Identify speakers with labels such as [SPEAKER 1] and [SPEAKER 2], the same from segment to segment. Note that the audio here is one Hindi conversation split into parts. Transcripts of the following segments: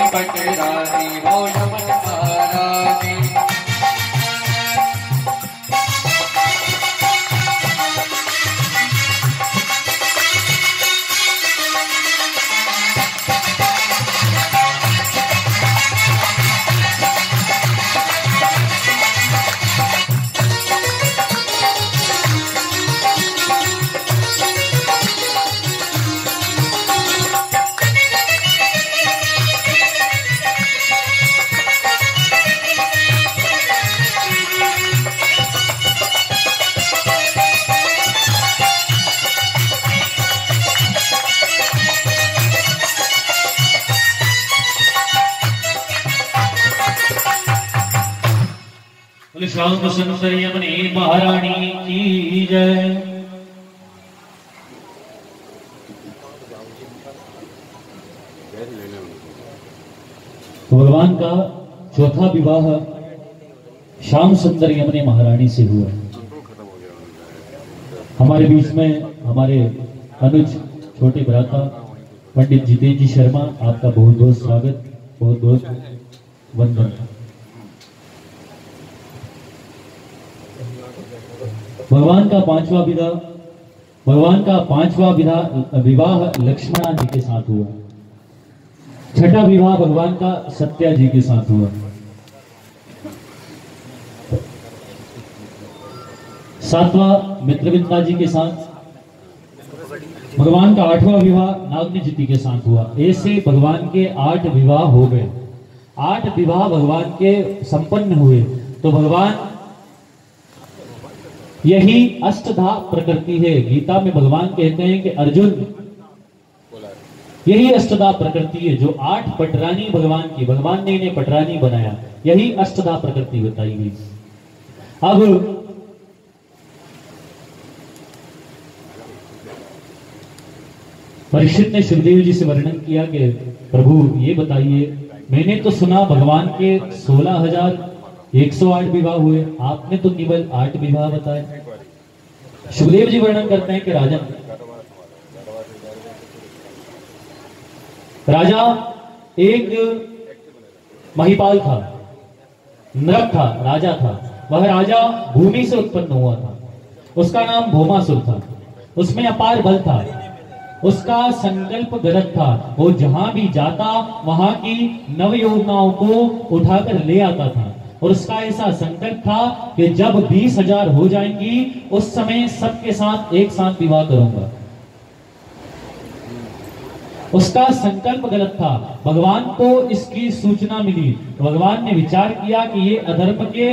[SPEAKER 1] पटरानी हो यमन महारानी।
[SPEAKER 2] श्याम सुंदर यमुने महारानी की जय। तो भगवान का चौथा विवाह श्याम सुंदर यमुने महारानी से हुआ। हमारे बीच में हमारे अनुज छोटे भ्राता पंडित जितेंद्र जी शर्मा, आपका बहुत बहुत स्वागत, बहुत बहुत वंदन। भगवान का पांचवा विवाह लक्ष्मणा जी के साथ हुआ। छठा विवाह भगवान का सत्या जी के साथ हुआ। सातवां मित्रविंदा जी के साथ। भगवान का आठवां विवाह नागनी जी के साथ हुआ। ऐसे भगवान के 8 विवाह हो गए। 8 विवाह भगवान के संपन्न हुए। तो भगवान यही अष्टधा प्रकृति है। गीता में भगवान कहते हैं कि अर्जुन, यही अष्टधा प्रकृति है जो 8 पटरानी भगवान की, भगवान ने इन्हें पटरानी बनाया। यही अष्टधा प्रकृति बताई गई। अब परीक्षित ने सुखदेव जी से वर्णन किया कि प्रभु ये बताइए, मैंने तो सुना भगवान के 16,108 विवाह हुए, आपने तो केवल 8 विवाह बताए। सुखदेव जी वर्णन करते हैं कि राजा एक महिपाल था, नरक था, राजा था। वह राजा भूमि से उत्पन्न हुआ था। उसका नाम भौमासुर था। उसमें अपार बल था। उसका संकल्प गलत था। वो जहां भी जाता वहां की नवयोजनाओं को उठाकर ले आता था। और उसका ऐसा संकल्प था कि जब 20,000 हो जाएंगी उस समय सबके साथ एक साथ विवाह करूंगा। उसका संकल्प गलत था। भगवान को इसकी सूचना मिली। भगवान ने विचार किया कि ये धर्म के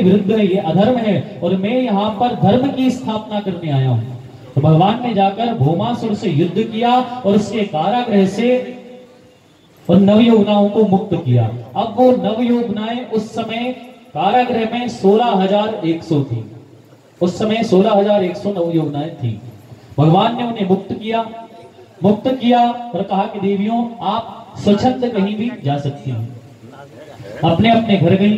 [SPEAKER 2] विरुद्ध है, ये अधर्म है और मैं यहाँ पर धर्म की स्थापना करने आया हूँ। तो भगवान ने जाकर भौमासुर से युद्ध किया और उसके कारागृह से और नवयौवनाओं को मुक्त किया। अब वो नवयौवनाएं उस समय कारागृह में 16,100 थी। उस समय 16,100 नवयौवनाएं थी। भगवान ने उन्हें मुक्त किया और कहा कि देवियों, आप स्वच्छंद कहीं भी जा सकती हैं। अपने अपने घर गई।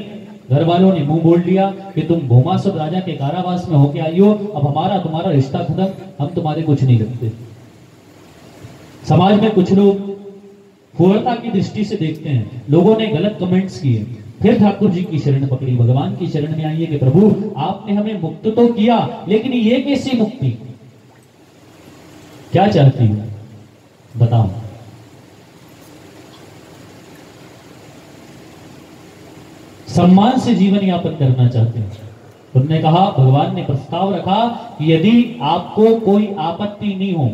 [SPEAKER 2] घर वालों ने मुंह बोल लिया कि तुम भौमासुर राजा के कारावास में होके आई हो, अब हमारा तुम्हारा रिश्ता खत्म, हम तुम्हारे कुछ नहीं लगते। समाज में कुछ लोग पूर्णता की दृष्टि से देखते हैं। लोगों ने गलत कमेंट्स किए। फिर ठाकुर जी की शरण पकड़ी, भगवान की शरण में आइए कि प्रभु आपने हमें मुक्त तो किया, लेकिन ये कैसी मुक्ति, क्या चाहती हो बताओ। सम्मान से जीवन यापन करना चाहते हैं। उन्होंने कहा, भगवान ने प्रस्ताव रखा कि यदि आपको कोई आपत्ति नहीं हो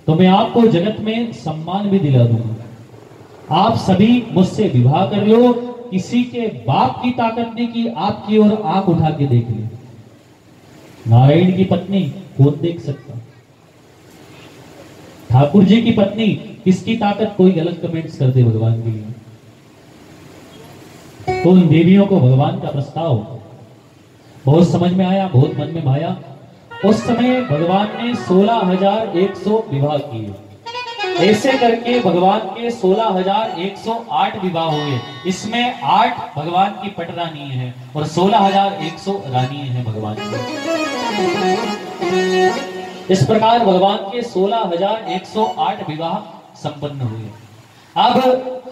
[SPEAKER 2] तो मैं आपको जगत में सम्मान भी दिला दूंगा। आप सभी मुझसे विवाह कर लो, किसी के बाप की ताकत नहीं कि आपकी ओर आंख उठा के देख ले। नारायण की पत्नी कौन देख सकता, ठाकुर जी की पत्नी किसकी ताकत, कोई गलत कमेंट्स कर दे भगवान के लिए। तो उन देवियों को भगवान का प्रस्ताव बहुत समझ में आया, बहुत मन में भाया। उस समय भगवान ने 16,100 विवाह किए। ऐसे करके भगवान के 16,108 विवाह हुए। इसमें 8 भगवान की पटरानी हैं और 16,100 रानी हैं भगवान की। इस प्रकार भगवान के 16,108 विवाह संपन्न हुए। अब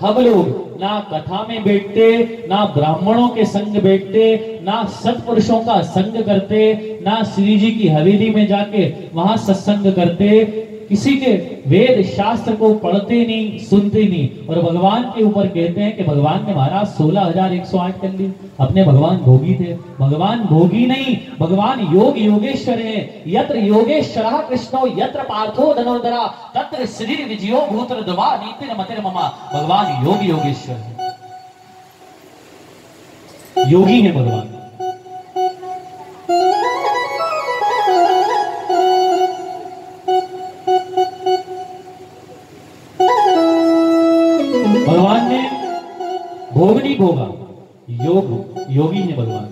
[SPEAKER 2] हम लोग ना कथा में बैठते, ना ब्राह्मणों के संग बैठते, ना सत्पुरुषों का संग करते, ना श्री जी की हवेली में जाके वहां सत्संग करते, किसी के वेद शास्त्र को पढ़ते नहीं, सुनते नहीं, और भगवान के ऊपर कहते हैं कि भगवान ने महाराज 16,108 कर ली। अपने भगवान भोगी थे। भगवान भोगी नहीं, भगवान योग योगेश्वर है। यत्र योगेश्वरः कृष्णो यत्र पार्थो धनुर्धरा तत्र श्री विजयो भूत्र ध्रुवा नीतिर मतिर ममा। भगवान योग योगेश्वर है, योगी है भगवान। भगवान ने भोग नहीं भोगा, योगी है भगवान।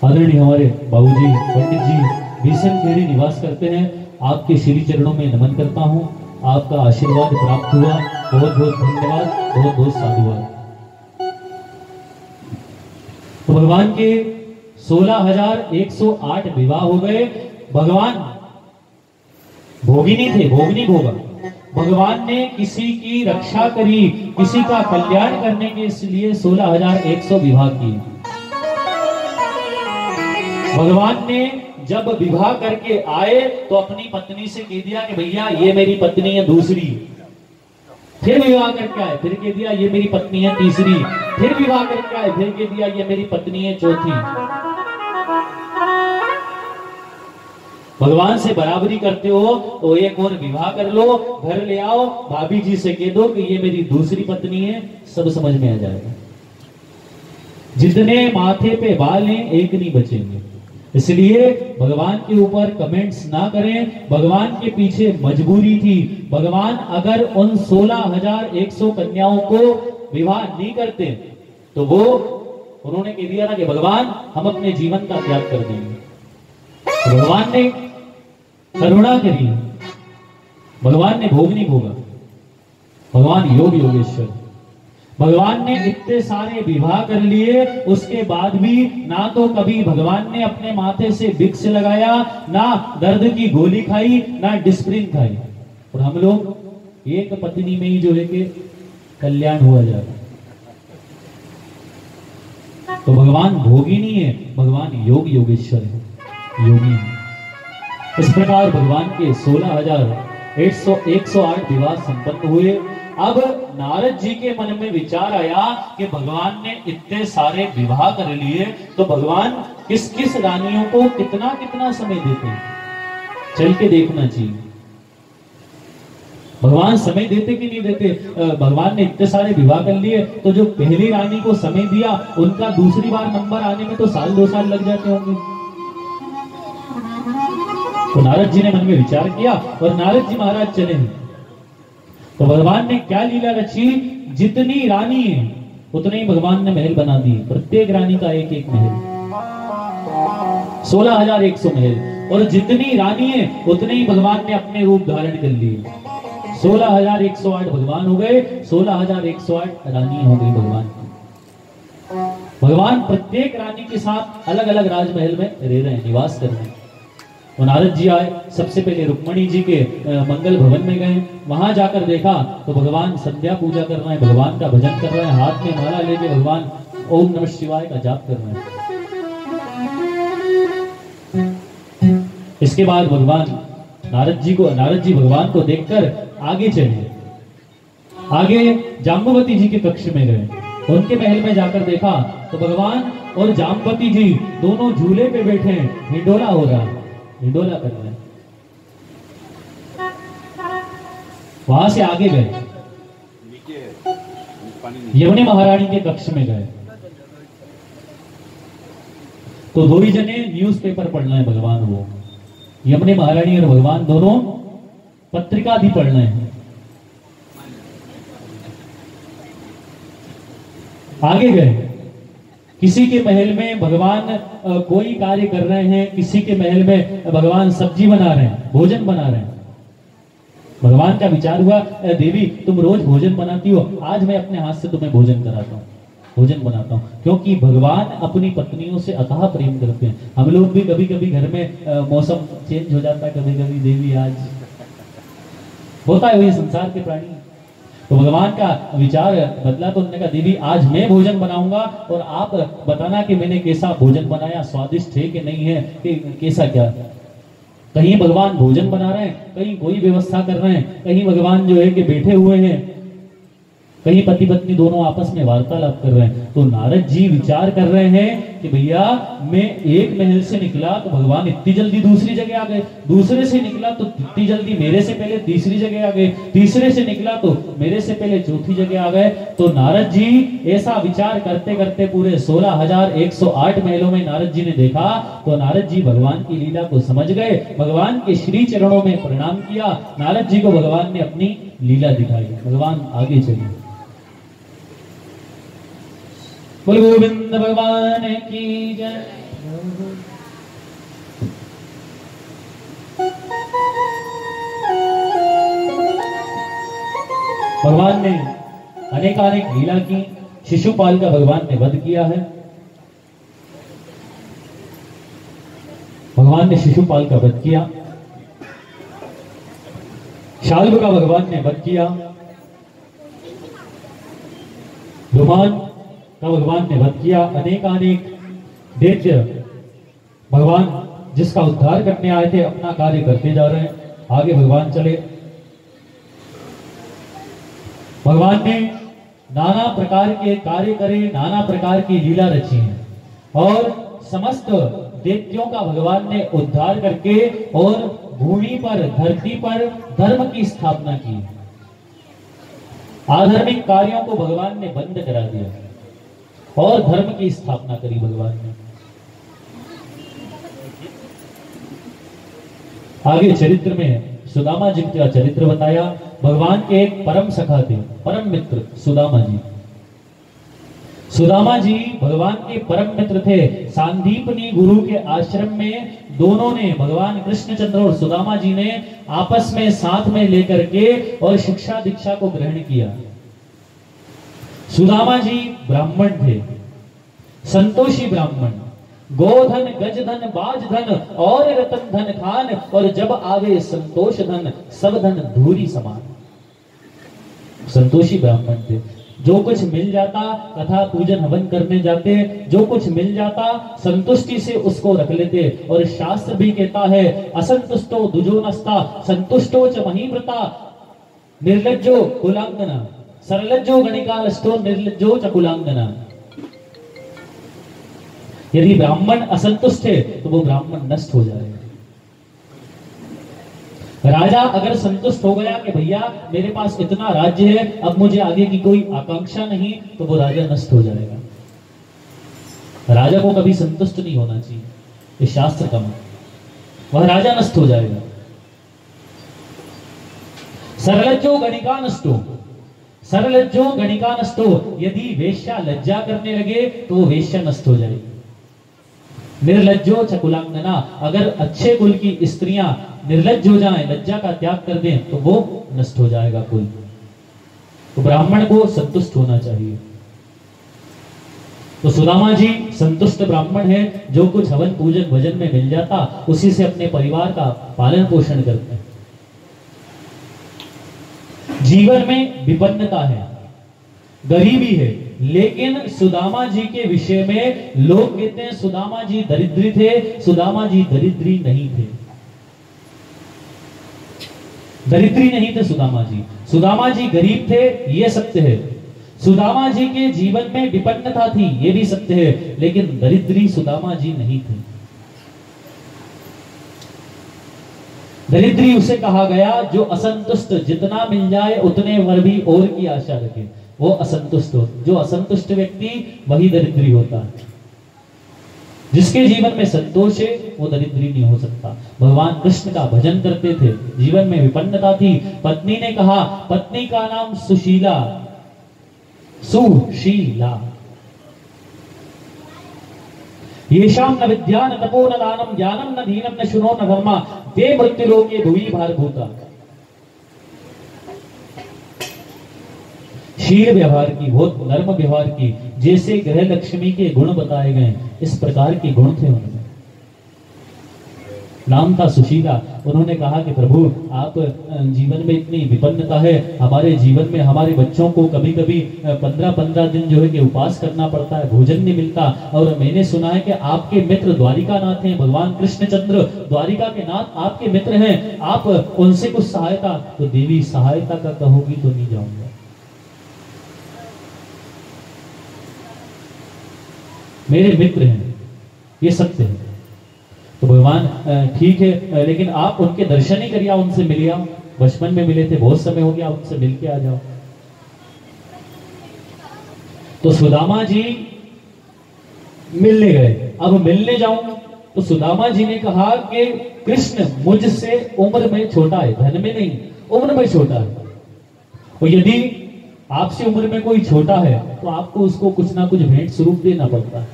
[SPEAKER 2] आदरणीय हमारे बाबूजी पंडित जी भीषण खेड़ी निवास करते हैं, आपके श्री चरणों में नमन करता हूं। आपका आशीर्वाद प्राप्त हुआ, बहुत बहुत धन्यवाद, बहुत बहुत साधुवाद। तो भगवान के 16,108 विवाह हो गए। भगवान भोगी नहीं थे, भोग नहीं भोगा। भगवान ने किसी की रक्षा करी, किसी का कल्याण करने के लिए 16,100 विवाह किए। भगवान ने जब विवाह करके आए तो अपनी पत्नी से कह दिया कि भैया ये मेरी पत्नी है दूसरी। फिर विवाह करके आए, फिर कह दिया ये मेरी पत्नी है तीसरी। फिर विवाह करके आए, फिर कह दिया ये मेरी पत्नी है चौथी। भगवान से बराबरी करते हो तो एक और विवाह कर लो, घर ले आओ, भाभी जी से कह दो कि ये मेरी दूसरी पत्नी है, सब समझ में आ जाएगा। जितने माथे पे बाल हैं एक नहीं बचेंगे। इसलिए भगवान के ऊपर कमेंट्स ना करें। भगवान के पीछे मजबूरी थी। भगवान अगर उन 16,100 कन्याओं को विवाह नहीं करते तो वो उन्होंने कह दिया ना कि भगवान हम अपने जीवन का त्याग कर देंगे। भगवान ने करुणा करी, भगवान ने भोग नहीं भोगा। भगवान योग योगेश्वर। भगवान ने इतने सारे विवाह कर लिए, उसके बाद भी ना तो कभी भगवान ने अपने माथे से विक्स लगाया, ना दर्द की गोली खाई, ना डिस्प्रिन खाई। और हम लोग एक पत्नी में ही जो है कि कल्याण हुआ जा रहा। तो भगवान भोगी नहीं है, भगवान योग योगेश्वर है, योगी है। इस प्रकार भगवान के 16,108 विवाह संपन्न हुए। अब नारद जी के मन में विचार आया कि भगवान ने इतने सारे विवाह कर लिए तो भगवान किस किस रानियों को कितना कितना समय देते हैं, चल के देखना चाहिए। भगवान समय देते कि नहीं देते? भगवान ने इतने सारे विवाह कर लिए तो जो पहली रानी को समय दिया उनका दूसरी बार नंबर आने में तो 1-2 साल लग जाते होंगे। तो नारद जी ने मन में विचार किया और नारद जी महाराज चले। तो भगवान ने क्या लीला रची, जितनी रानी है उतने ही भगवान ने महल बना दिए, प्रत्येक रानी का एक एक महल, 16,100 महल। और जितनी रानी है उतने ही भगवान ने अपने रूप धारण कर लिए। 16,108 भगवान हो गए, 16,108 रानी हो गई भगवान की। भगवान प्रत्येक रानी के साथ अलग अलग राजमहल में रह रहे हैं, निवास कर रहे हैं। और नारद जी आए, सबसे पहले रुक्मणी जी के मंगल भवन में गए। वहां जाकर देखा तो भगवान संध्या पूजा कर रहे हैं, भगवान का भजन कर रहे हैं, हाथ में माला लेके भगवान ओम नमः शिवाय का जाप कर रहे हैं। इसके बाद भगवान नारद जी भगवान को देखकर आगे चले। आगे जाम्बवती जी के कक्ष में गए, उनके महल में जाकर देखा तो भगवान और जाम्बवती जी दोनों झूले पे बैठे हैं, हिंडोला हो रहा है, हिंडोला कर रहे हैं। वहां से आगे गए, यमुने महारानी के कक्ष में गए तो दो ही जने न्यूज़पेपर पढ़ रहे हैं। भगवान वो यमुने महारानी और भगवान दोनों पत्रिका भी पढ़ रहे हैं। आगे गए किसी के महल में भगवान कोई कार्य कर रहे हैं, किसी के महल में भगवान सब्जी बना रहे हैं, भोजन बना रहे हैं। भगवान का विचार हुआ, देवी तुम रोज भोजन बनाती हो, आज मैं अपने हाथ से तुम्हें भोजन कराता हूँ, भोजन बनाता हूँ। क्योंकि भगवान अपनी पत्नियों से अथाह प्रेम करते हैं। हम लोग भी कभी कभी घर में मौसम चेंज हो जाता है, कभी कभी देवी आज होता है, वही संसार के प्राणी। तो भगवान का विचार बदला तो उन्होंने कहा देवी आज मैं भोजन बनाऊंगा और आप बताना कि मैंने कैसा भोजन बनाया, स्वादिष्ट है कि नहीं है, कि कैसा क्या। कहीं भगवान भोजन बना रहे हैं, कहीं कोई व्यवस्था कर रहे हैं, कहीं भगवान जो है कि बैठे हुए हैं, कहीं पति पत्नी दोनों आपस में वार्तालाप कर रहे हैं। तो नारद जी विचार कर रहे हैं कि भैया मैं एक महल से निकला तो भगवान इतनी जल्दी दूसरी जगह आ गए, दूसरे से निकला तो इतनी जल्दी मेरे से पहले तीसरी जगह आ गए, तीसरे से निकला तो मेरे से पहले चौथी जगह आ गए। तो नारद जी ऐसा विचार करते करते पूरे 16,108 महलों में नारद जी ने देखा तो नारद जी भगवान की लीला को समझ गए, भगवान के श्री चरणों में प्रणाम किया। नारद जी को भगवान ने अपनी लीला दिखाई। भगवान आगे चले। बोल गोविंद भगवान की जय। भगवान ने अनेकानेक लीला की। शिशुपाल का भगवान ने वध किया है। भगवान ने शिशुपाल का वध किया। शाल्व का भगवान ने वध किया। धुमान का भगवान ने वध किया। अनेकानेक दैत्य भगवान जिसका उद्धार करने आए थे अपना कार्य करते जा रहे हैं। आगे भगवान चले। भगवान ने नाना प्रकार के कार्य करे, नाना प्रकार की लीला रची है और समस्त दैत्यों का भगवान ने उद्धार करके और भूमि पर, धरती पर धर्म की स्थापना की। आधर्मिक कार्यों को भगवान ने बंद करा दिया और धर्म की स्थापना करी भगवान ने। आगे चरित्र में सुदामा जी का चरित्र बताया। भगवान के एक परम सखा थे, परम मित्र सुदामा जी। सुदामा जी भगवान के परम मित्र थे। सांदीपनी गुरु के आश्रम में दोनों ने, भगवान कृष्णचंद्र और सुदामा जी ने आपस में साथ में लेकर के और शिक्षा दीक्षा को ग्रहण किया। सुदामा जी ब्राह्मण थे, संतोषी ब्राह्मण। गोधन, गजधन, बाजधन और रतन धन खान, और जब आवे संतोष धन सब धन धूरी समान। संतोषी ब्राह्मण थे। जो कुछ मिल जाता कथा पूजन हवन करने जाते, जो कुछ मिल जाता संतुष्टि से उसको रख लेते। और शास्त्र भी कहता है असंतुष्टो दुजो नस्ता संतुष्टो च महीव्रता निर्लज्जो कुलांगना सरलज्जो गणिकालष्टो निर्लज्जो च कुलांगना। यदि ब्राह्मण असंतुष्ट है तो वो ब्राह्मण नष्ट हो जाएगा। राजा अगर संतुष्ट हो गया कि भैया मेरे पास इतना राज्य है, अब मुझे आगे की कोई आकांक्षा नहीं, तो वो राजा नष्ट हो जाएगा। राजा को कभी संतुष्ट नहीं होना चाहिए, ये शास्त्र का मत। वह राजा नष्ट हो जाएगा। सरलज्जो गणिका नष्टो, सरलज्जो गणिका नष्टो। यदि वेश्या लज्जा करने लगे तो वो वेश्या नष्ट हो जाएगी। निर्लज्जो च कुलांगना। अगर अच्छे कुल की स्त्रियां निर्लज्ज हो जाएं, लज्जा का त्याग कर दें, तो वो नष्ट हो जाएगा कुल। तो ब्राह्मण को संतुष्ट होना चाहिए। तो सुदामा जी संतुष्ट ब्राह्मण है। जो कुछ हवन पूजन भजन में मिल जाता उसी से अपने परिवार का पालन पोषण करते हैं। जीवन में विपन्नता है, गरीबी है, लेकिन सुदामा जी के विषय में लोग कहते हैं सुदामा जी दरिद्री थे। सुदामा जी दरिद्री नहीं थे, दरिद्री नहीं थे सुदामा जी। सुदामा जी गरीब थे, ये सत्य है। सुदामा जी के जीवन में विपन्नता थी, ये भी सत्य है, लेकिन दरिद्री सुदामा जी नहीं थे। दरिद्री उसे कहा गया जो असंतुष्ट, जितना मिल जाए उतने वर भी और की आशा रखे, वो असंतुष्ट हो। जो असंतुष्ट व्यक्ति वही दरिद्री होता है। जिसके जीवन में संतोष है वो दरिद्री नहीं हो सकता। भगवान कृष्ण का भजन करते थे, जीवन में विपन्नता थी। पत्नी ने कहा, पत्नी का नाम सुशीला, सुशीला। येषां न विद्या न तपो न दानम ज्ञानम न धीनम न शुनो न धर्मा ते मृत्युलोके भुवि भारभूता। शील व्यवहार की, बहुत नर्म व्यवहार की, जैसे ग्रह लक्ष्मी के गुण बताए गए इस प्रकार के गुण थे उनमें। नाम था सुशीला। उन्होंने कहा कि प्रभु आप जीवन में इतनी विपन्नता है, हमारे जीवन में हमारे बच्चों को कभी कभी 15-15 दिन जो है कि उपवास करना पड़ता है, भोजन नहीं मिलता। और मैंने सुना है कि आपके मित्र द्वारिका नाथ हैं, भगवान कृष्णचंद्र द्वारिका के नाथ आपके मित्र हैं, आप उनसे कुछ सहायता। तो देवी सहायता का कहोगी तो नहीं जाऊंगा। मेरे मित्र हैं, ये सत्य है। तो भगवान ठीक है, लेकिन आप उनके दर्शन ही करिए, उनसे मिलिए। आओ, बचपन में मिले थे, बहुत समय हो गया, उनसे मिलके आ जाओ। तो सुदामा जी मिलने गए। अब मिलने जाऊं तो सुदामा जी ने कहा कि कृष्ण मुझसे उम्र में छोटा है, धन में नहीं, उम्र में छोटा है। और यदि आपसे उम्र में कोई छोटा है तो आपको उसको कुछ ना कुछ भेंट स्वरूप देना पड़ता है,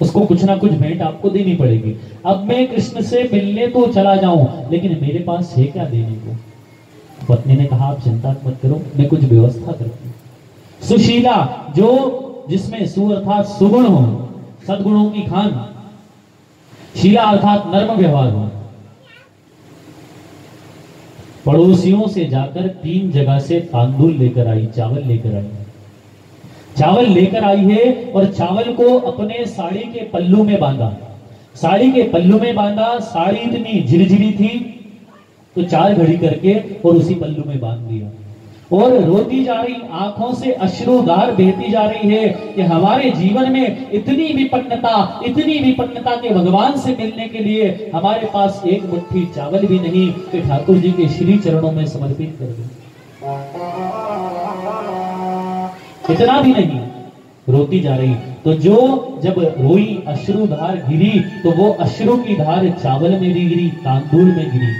[SPEAKER 2] उसको कुछ ना कुछ भेंट आपको देनी पड़ेगी। अब मैं कृष्ण से मिलने तो चला जाऊं, लेकिन मेरे पास है क्या देने को? पत्नी ने कहा आप चिंता मत करो, मैं कुछ व्यवस्था करती हूँ। सुशीला, जो जिसमें सु अर्थात सुगुण हो, सद्गुणों की खान, शीला अर्थात नर्म व्यवहार हो। पड़ोसियों से जाकर 3 जगह से तांदुल लेकर आई, चावल लेकर आई। चावल लेकर आई है और चावल को अपने साड़ी के पल्लू में बांधा। साड़ी के पल्लू में बांधा, साड़ी इतनी झिरझिरी थी तो 4 घड़ी करके और उसी पल्लू में बांध दिया। और रोती जा रही, आंखों से अश्रुधार बहती जा रही है कि हमारे जीवन में इतनी विपन्नता के भगवान से मिलने के लिए हमारे पास एक मुट्ठी चावल भी नहीं कि ठाकुर जी के श्री चरणों में समर्पित कर दें। इतना भी नहीं, रोती जा रही। तो जो जब रोई, अश्रुधार गिरी, तो वो अश्रु की धार चावल में नहीं गिरी, तांदुल में गिरी।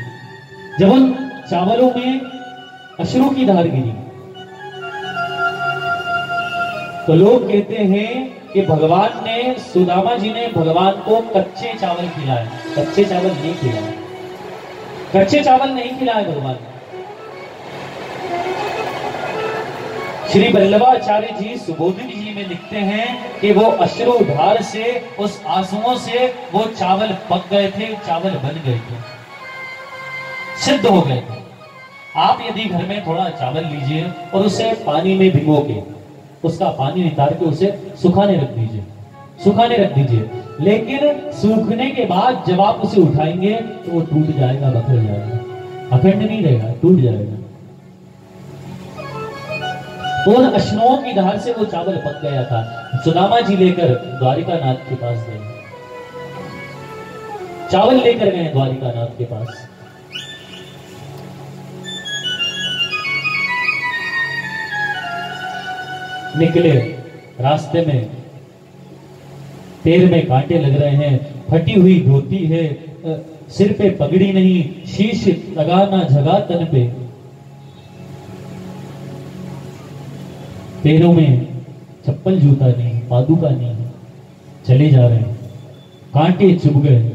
[SPEAKER 2] जब उन चावलों में अश्रु की धार गिरी तो लोग कहते हैं कि भगवान ने, सुदामा जी ने भगवान को कच्चे चावल खिलाए। कच्चे चावल नहीं खिलाए, कच्चे चावल नहीं खिलाए भगवान। श्री वल्लभाचार्य जी सुबोधिनी जी में लिखते हैं कि वो अश्रुधार से, उस आंसुओं से वो चावल पक गए थे, चावल बन गए थे, सिद्ध हो गए थे। आप यदि घर में थोड़ा चावल लीजिए और उसे पानी में भिगो के, उसका पानी निकाल के उसे सुखाने रख दीजिए, सुखाने रख दीजिए। लेकिन सूखने के बाद जब आप उसे उठाएंगे तो वो टूट जाएगा, बखर जाएगा, अखंड नहीं रहेगा, टूट जाएगा। और अश्नुओं की धार से वो चावल पक गया था। सुदामा जी लेकर द्वारिका नाथ के पास गए, चावल लेकर गए द्वारिका नाथ के पास। निकले, रास्ते में पैर में कांटे लग रहे हैं, फटी हुई धोती है, सिर पे पगड़ी नहीं, शीश लगा ना झगा तन पे, पैरों में चप्पल जूता नहीं, पादुका नहीं, चले जा रहे हैं, कांटे चुभ गए।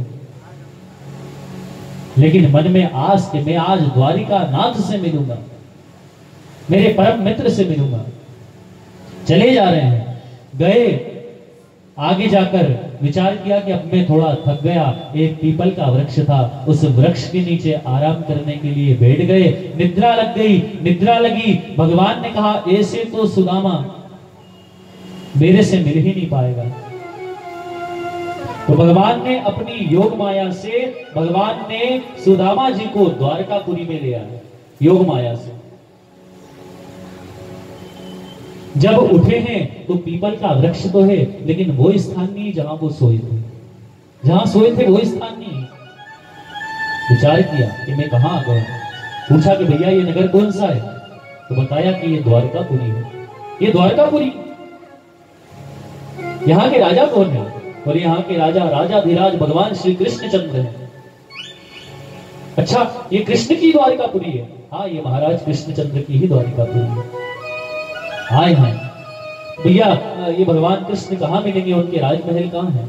[SPEAKER 2] लेकिन मन में आस कि मैं आज द्वारिका नाथ से मिलूंगा, मेरे परम मित्र से मिलूंगा। चले जा रहे हैं, गए, आगे जाकर विचार किया कि अब मैं थोड़ा थक गया। एक पीपल का वृक्ष था, उस वृक्ष के नीचे आराम करने के लिए बैठ गए। निद्रा लग गई, निद्रा लगी। भगवान ने कहा ऐसे तो सुदामा मेरे से मिल ही नहीं पाएगा। तो भगवान ने अपनी योग माया से, भगवान ने सुदामा जी को द्वारकापुरी में ले आया, योग माया से। जब उठे हैं तो पीपल का वृक्ष तो है, लेकिन वो स्थान नहीं जहां वो सोए थे, जहां सोए थे वो स्थान नहीं। विचार किया कि मैं कहां आ गया। पूछा कि भैया ये नगर कौन सा है? तो बताया कि ये द्वारकापुरी है। ये द्वारकापुरी, यहाँ के राजा कौन है? और यहाँ के राजा राजाधिराज भगवान श्री कृष्णचंद्र है। अच्छा, ये कृष्ण की द्वारकापुरी है? हाँ, ये महाराज कृष्णचंद्र की ही द्वारकापुरी है। हाय हाय, भैया ये भगवान कृष्ण कहाँ मिलेंगे, उनके राजमहल कहाँ है?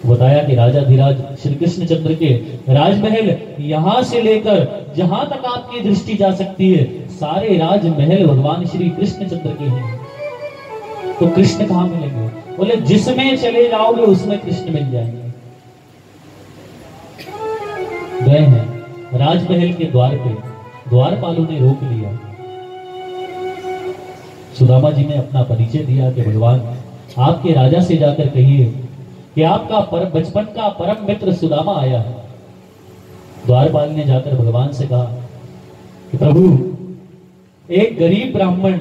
[SPEAKER 2] बताया कि राजाधिराज श्री कृष्णचंद्र के राजमहल यहां से लेकर जहां तक आपकी दृष्टि जा सकती है, सारे राजमहल भगवान श्री कृष्णचंद्र के हैं। तो कृष्ण कहाँ मिलेंगे? बोले जिसमें चले जाओगे उसमें कृष्ण मिल जाएंगे। गए हैं राजमहल के द्वार पे, द्वारपालों ने रोक लिया। सुदामा जी ने अपना परिचय दिया कि भगवान आपके राजा से जाकर कहिए कि आपका बचपन का परम मित्र सुदामा आया है। द्वारपाल ने जाकर भगवान से कहा कि प्रभु, एक गरीब ब्राह्मण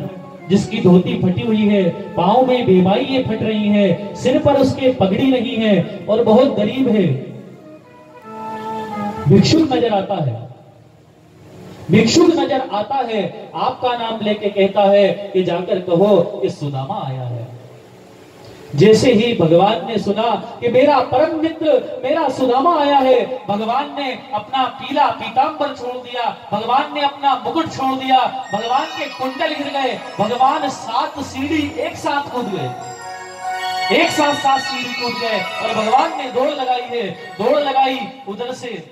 [SPEAKER 2] जिसकी धोती फटी हुई है, पांव में बेमाई फट रही है, सिर पर उसके पगड़ी नहीं है और बहुत गरीब है, भिक्षुक नजर आता है। भिक्षुक नजर आता है, आपका नाम लेके कहता है कि जाकर कहो कि सुदामा आया है। जैसे ही भगवान ने सुना कि मेरा परम मित्र मेरा सुदामा आया है, भगवान ने अपना पीला पीतांबर छोड़ दिया, भगवान ने अपना मुकुट छोड़ दिया, भगवान के कुंडल गिर गए, भगवान 7 सीढ़ी एक साथ कूद गए, एक साथ 7 सीढ़ी कूद गए और भगवान ने दौड़ लगाई है। दौड़ लगाई उधर से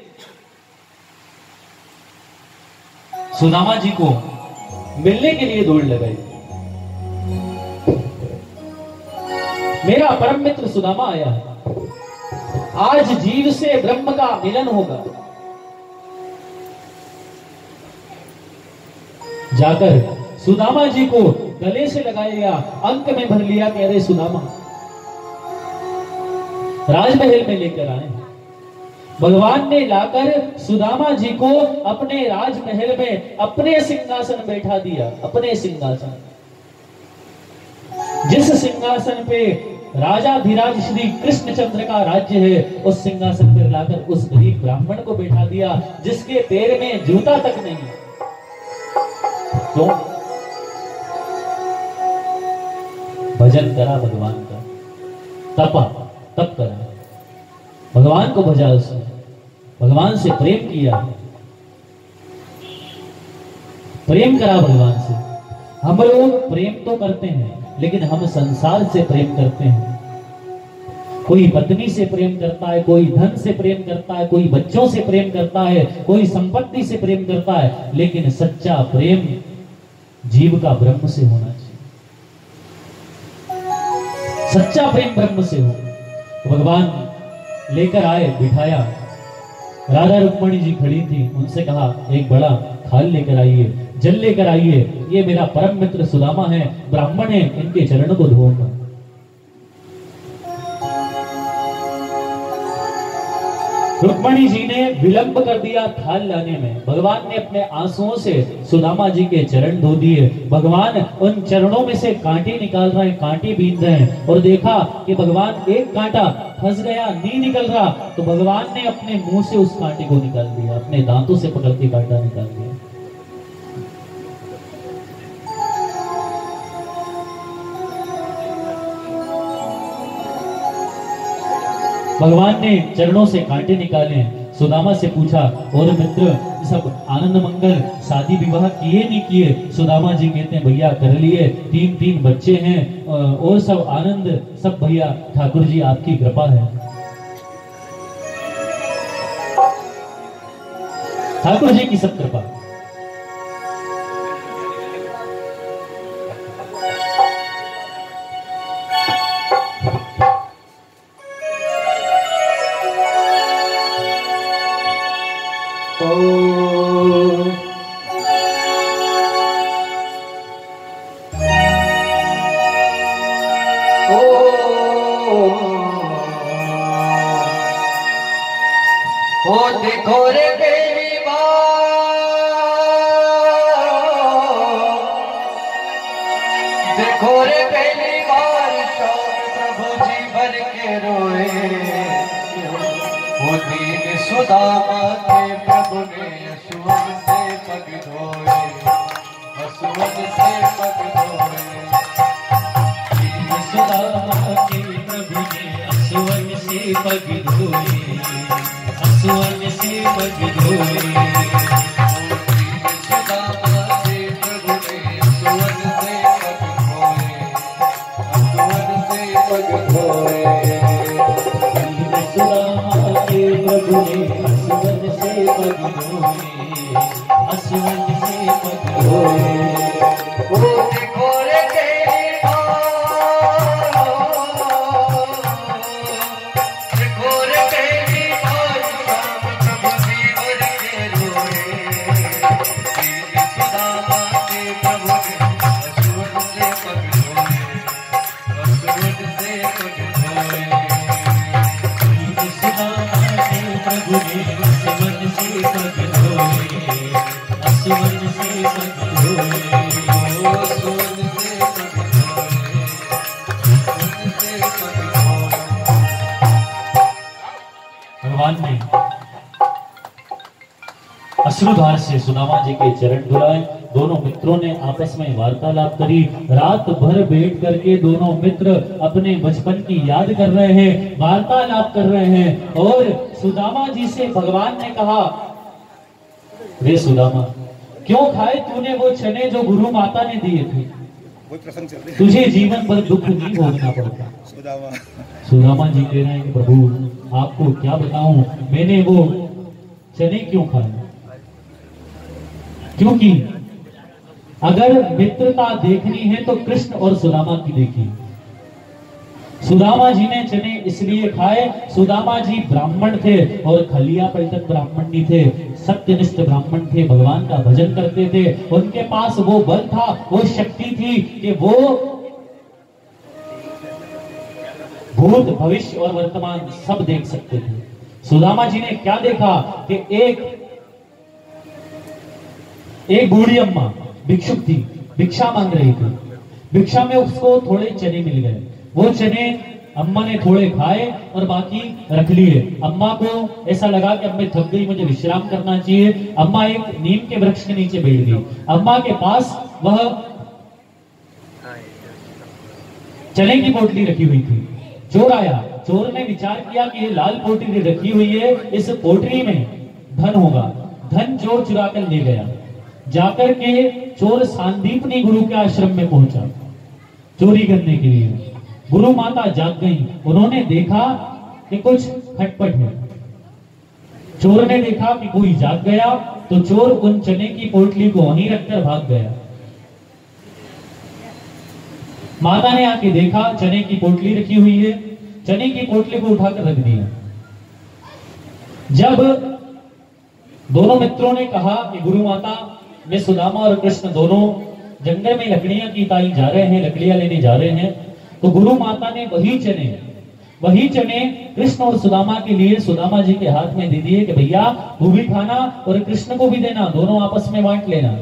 [SPEAKER 2] सुदामा जी को मिलने के लिए दौड़ लगाई। मेरा परम मित्र सुदामा आया है, आज जीव से ब्रह्म का मिलन होगा। जाकर सुदामा जी को गले से लगाया, अंक में भर लिया कि अरे सुदामा, राजमहल में लेकर आए। भगवान ने लाकर सुदामा जी को अपने राजमहल में अपने सिंहासन बैठा दिया। अपने सिंहासन, जिस सिंहासन पे राजाधिराज श्री कृष्णचंद्र का राज्य है, उस सिंहासन पर लाकर उस गरीब ब्राह्मण को बैठा दिया जिसके पैर में जूता तक नहीं। क्यों? भजन करा भगवान का, तप करा, भगवान को भजा, उसने भगवान से प्रेम किया, प्रेम करा भगवान से। हम लोग प्रेम तो करते हैं लेकिन हम संसार से प्रेम करते हैं। कोई पत्नी से प्रेम करता है, कोई धन से प्रेम करता है, कोई बच्चों से प्रेम करता है, कोई संपत्ति से प्रेम करता है, लेकिन सच्चा प्रेम जीव का ब्रह्म से होना चाहिए। सच्चा प्रेम ब्रह्म से हो। भगवान लेकर आए, बिठाया, राधा रुक्मणी जी खड़ी थी, उनसे कहा एक बड़ा थाल लेकर आइए, जल लेकर आइए, ये मेरा परम मित्र सुदामा है, ब्राह्मण है, इनके चरणों को धोऊंगा। रुक्मणी जी ने विलंब कर दिया थाल लाने में। भगवान ने अपने आंसुओं से सुदामा जी के चरण धो दिए। भगवान उन चरणों में से कांटे निकाल रहे हैं, कांटे बीन रहे हैं, और देखा कि भगवान एक कांटा फंस गया, नहीं निकल रहा, तो भगवान ने अपने मुंह से उस कांटे को निकाल दिया, अपने दांतों से पकड़ के कांटा निकाल दिया। भगवान ने चरणों से कांटे निकाले। सुदामा से पूछा, और मित्र सब आनंद मंगल शादी विवाह किए नहीं किए? सुदामा जी कहते हैं भैया कर लिए, 3 बच्चे हैं और सब आनंद, सब भैया ठाकुर जी आपकी कृपा है। ठाकुर जी की सब कृपा।
[SPEAKER 1] देखो रे पहली बार शाम प्रभु जी भर के रोए, वो दीन सुदामा के प्रभु ने असुवन से पग धोए, असुवन से पग धोए।
[SPEAKER 2] दीन सुदामा के प्रभु ने असुवन से पग धोए, असुवन से पग धोए।
[SPEAKER 1] सुदामा के प्रभु ने असुवन से पग धोए,
[SPEAKER 2] अश्रुधार से सुदामा जी के चरण धुलाए। दोनों मित्रों ने आपस में वार्तालाप करी। रात भर बैठ करके दोनों मित्र अपने बचपन की याद कर रहे हैं, वार्तालाप कर रहे हैं। और सुदामा जी से भगवान ने कहा, वे सुदामा, क्यों खाए तूने वो चने जो गुरु माता ने दिए थे? तुझे जीवन भर दुख नहीं भोगना पड़ता। सुदामा जी कह रहे हैं, प्रभु आपको क्या बताऊं, मैंने वो चने क्यों खाए? क्योंकि अगर मित्रता देखनी है तो कृष्ण और सुदामा की देखी। सुदामा जी ने चने इसलिए खाए, सुदामा जी ब्राह्मण थे और खलिया परिषद ब्राह्मण नहीं थे, सत्यनिष्ठ ब्राह्मण थे, भगवान का भजन करते थे। उनके पास वो बल था, वो शक्ति थी कि वो भूत भविष्य और वर्तमान सब देख सकते थे। सुदामा जी ने क्या देखा कि एक बूढ़ी अम्मा भिक्षुक थी, भिक्षा मांग रही थी। भिक्षा में उसको थोड़े चने मिल गए। वो चने अम्मा ने थोड़े खाए और बाकी रख लिए। अम्मा को ऐसा लगा कि अब मैं थक गई, मुझे विश्राम करना चाहिए। अम्मा एक नीम के वृक्ष के नीचे बैठ गई। अम्मा के पास वह चने की पोटली रखी हुई थी। चोर आया। चोर ने विचार किया कि ये लाल पोटली रखी हुई है, इस पोटली में धन होगा। धन चोर चुरा कर ले गया। जाकर के चोर सांदीपनी गुरु के आश्रम में पहुंचा चोरी करने के लिए। गुरु माता जाग गई। उन्होंने देखा कि कुछ खटपट है। चोर ने देखा कि कोई जाग गया तो चोर उन चने की पोटली को वहीं रखकर भाग गया। माता ने आके देखा चने की पोटली रखी हुई है, चने की पोटली को उठाकर रख दिया। जब दोनों मित्रों ने कहा कि गुरु माता, वे सुदामा और कृष्ण दोनों जंगल में लकड़ियां की ताई जा रहे हैं, लकड़ियां लेने जा रहे हैं, तो गुरु माता ने वही चने कृष्ण और सुदामा के लिए सुदामा जी के हाथ में दे दिए कि भैया तू भी खाना और कृष्ण को भी देना, दोनों आपस में बांट लेना।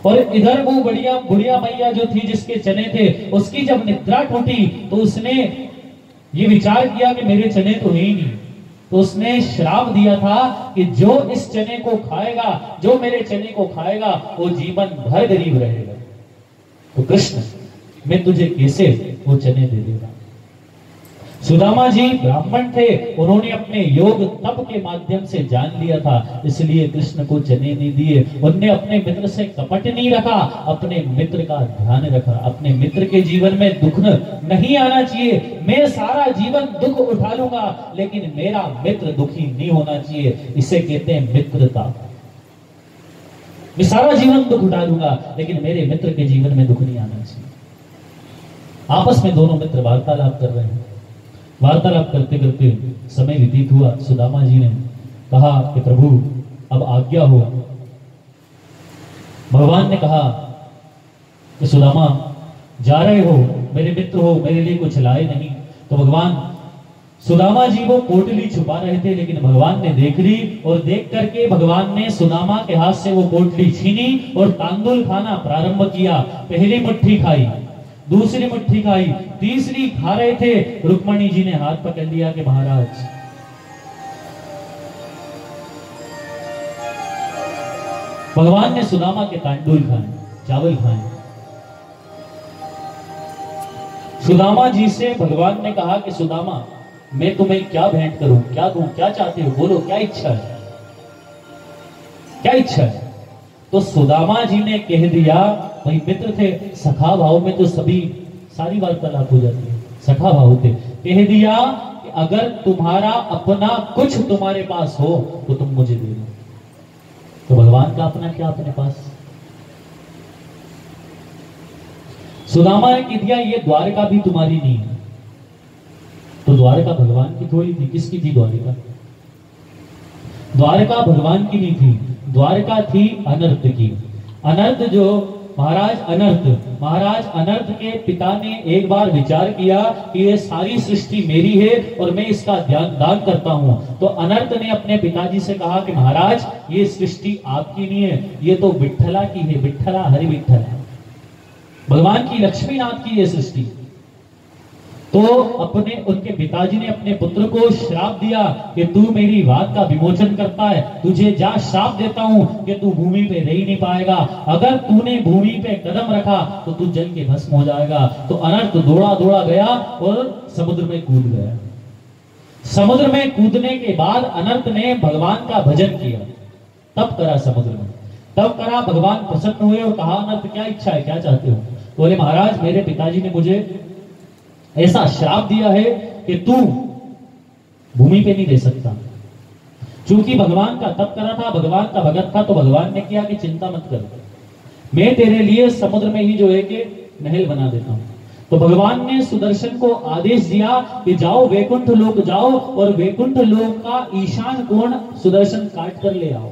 [SPEAKER 2] और इधर वो बुढ़िया मैया जो थी जिसके चने थे, उसकी जब निद्रा टूटी तो उसने ये विचार किया कि मेरे चने तो है ही नहीं, तो उसने श्राप दिया था कि जो इस चने को खाएगा, जो मेरे चने को खाएगा, वो जीवन भर गरीब रहेगा। तो कृष्ण, मैं तुझे कैसे वो चने दे देगा? सुदामा जी ब्राह्मण थे, उन्होंने अपने योग तप के माध्यम से जान लिया था, इसलिए कृष्ण को चने नहीं दिए। उन्होंने अपने मित्र से कपट नहीं रखा, अपने मित्र का ध्यान रखा। अपने मित्र के जीवन में दुख नहीं आना चाहिए। मैं सारा जीवन दुख उठा लूंगा, लेकिन मेरा मित्र दुखी नहीं होना चाहिए। इसे कहते हैं मित्रता। मैं सारा जीवन दुख उठा लूंगा, लेकिन मेरे मित्र के जीवन में दुख नहीं आना चाहिए। आपस में दोनों मित्र वार्तालाप कर रहे हैं। वार्तालाप करते करते समय व्यतीत हुआ। सुदामा जी ने कहा कि प्रभु अब आज्ञा हो। भगवान ने कहा कि सुदामा जा रहे हो, मेरे मित्र हो, मेरे लिए कुछ लाए नहीं। तो भगवान, सुदामा जी वो पोटली छुपा रहे थे, लेकिन भगवान ने देख ली और देख करके भगवान ने सुदामा के हाथ से वो पोटली छीनी और तांदुल खाना प्रारंभ किया। पहली मुट्ठी खाई, दूसरी मुट्ठी खाई, तीसरी खा रहे थे, रुक्मणी जी ने हाथ पकड़ लिया कि महाराज, भगवान ने सुदामा के तांडुल खाए, चावल खाए। सुदामा जी से भगवान ने कहा कि सुदामा, मैं तुम्हें क्या भेंट करूं, क्या दूं, क्या चाहते हो, बोलो क्या इच्छा है, क्या इच्छा है? तो सुदामा जी ने कह दिया, भाई मित्र थे, सखा भाव में तो सारी वार्तालाप हो जाती है, सखा भाव थे। कह दिया कि अगर तुम्हारा अपना कुछ तुम्हारे पास हो तो तुम मुझे दे दो। तो भगवान का अपना क्या अपने पास? सुदामा ने कह दिया, ये द्वारका भी तुम्हारी नहीं है। तो द्वारका भगवान की थोड़ी थी, किसकी थी द्वारका? द्वारका भगवान की नहीं थी, द्वारका थी अनर्थ की। अनर्थ जो महाराज अनर्थ के पिता ने एक बार विचार किया कि ये सारी सृष्टि मेरी है और मैं इसका दान करता हूं। तो अनर्थ ने अपने पिताजी से कहा कि महाराज, ये सृष्टि आपकी नहीं है, ये तो विठ्ठला की है, विठ्ठला, हरि विठ्ठला, भगवान की, लक्ष्मीनाथ की ये सृष्टि। तो उनके पिताजी ने अपने पुत्र को श्राप दिया कि तू मेरी बात का विमोचन करता है, तुझे जा श्राप देता हूं कि तू भूमि पे रह ही नहीं पाएगा, अगर तूने भूमि पे कदम रखा तो तू जल के भस्म हो जाएगा। तो अनर्थ दौड़ा दौड़ा गया और समुद्र में कूद गया। समुद्र में कूदने के बाद अनर्थ ने भगवान का भजन किया, तप करा समुद्र में, तब करा। भगवान प्रसन्न हुए और कहा, अनर्थ क्या इच्छा है, क्या चाहते हो? बोले, महाराज मेरे पिताजी ने मुझे ऐसा श्राप दिया है कि तू भूमि पे नहीं रह सकता। चूंकि भगवान का तप करा था, भगवान का भगत था, तो भगवान ने किया कि चिंता मत कर, मैं तेरे लिए समुद्र में ही जो है कि महल बना देता हूं। तो भगवान ने सुदर्शन को आदेश दिया कि जाओ वैकुंठ लोक जाओ और वैकुंठ लोक का ईशान कोण सुदर्शन काट कर ले आओ।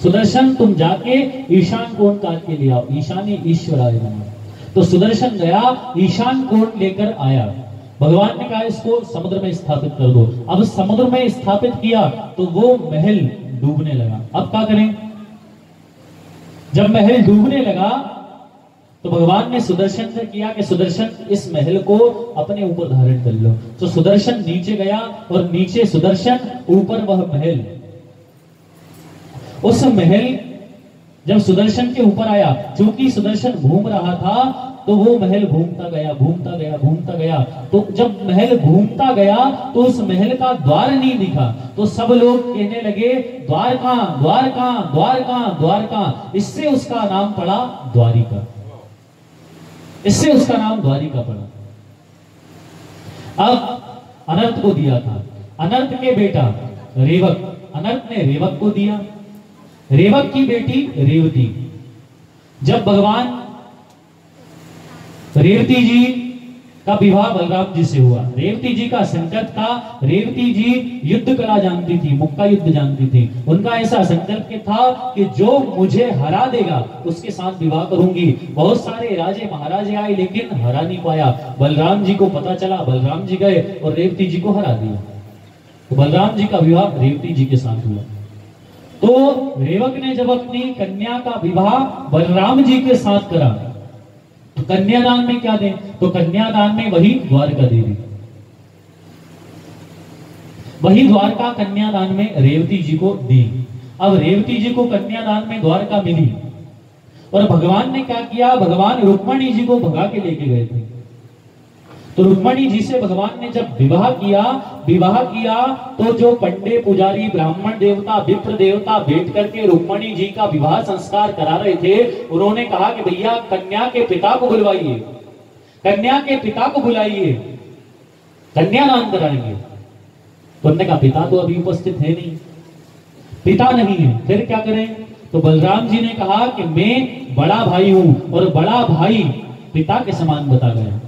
[SPEAKER 2] सुदर्शन तुम जाके ईशान कोण काट के ले आओ, ईशानी ईश्वराय नमः। तो सुदर्शन गया, ईशान कोण लेकर आया। भगवान ने कहा इसको समुद्र में स्थापित कर दो। अब समुद्र में स्थापित किया तो वो महल डूबने लगा। अब क्या करें? जब महल डूबने लगा तो भगवान ने सुदर्शन से किया कि सुदर्शन इस महल को अपने ऊपर धारण कर लो। तो सुदर्शन नीचे गया और नीचे सुदर्शन, ऊपर वह महल। उस महल जब सुदर्शन के ऊपर आया, क्योंकि सुदर्शन घूम रहा था तो वो महल घूमता गया, घूमता गया, घूमता गया। तो जब महल घूमता गया तो उस महल का द्वार नहीं दिखा। तो सब लोग कहने लगे, द्वार कहां, द्वार कहां, द्वार कहां, द्वार कहां। इससे उसका नाम पड़ा द्वारिका, इससे उसका नाम द्वारिका पड़ा। अब अनर्थ को दिया था, अनर्थ के बेटा रेवक, अनर्थ ने रेवक को दिया। रेवक की बेटी रेवती। जब भगवान रेवती जी का विवाह बलराम जी से हुआ, रेवती जी का संकल्प था, रेवती जी युद्ध कला जानती थी, मुक्का युद्ध जानती थी। उनका ऐसा संकल्प था कि जो मुझे हरा देगा उसके साथ विवाह करूंगी। बहुत सारे राजे महाराजे आए लेकिन हरा नहीं पाया। बलराम जी को पता चला, बलराम जी गए और रेवती जी को हरा दिया। तो बलराम जी का विवाह रेवती जी के साथ हुआ। तो रेवक ने जब अपनी कन्या का विवाह बलराम जी के साथ करा तो कन्यादान में क्या दें? तो कन्यादान में वही द्वारका देवी, वही द्वारका कन्यादान में रेवती जी को दी। अब रेवती जी को कन्यादान में द्वारका मिली और भगवान ने क्या किया? भगवान रुक्मणी जी को भगा के लेके गए थे। तो रुक्मणी जी से भगवान ने जब विवाह किया तो जो पंडे पुजारी ब्राह्मण देवता विप्र देवता बैठ करके रुक्मणी जी का विवाह संस्कार करा रहे थे, उन्होंने कहा कि भैया कन्या के पिता को बुलवाइए, कन्या के पिता को बुलाइए, कन्यादान कराएंगे। तो उन्होंने कहा पिता तो अभी उपस्थित है नहीं, पिता नहीं है, फिर क्या करें? तो बलराम जी ने कहा कि मैं बड़ा भाई हूं और बड़ा भाई पिता के समान बता गया।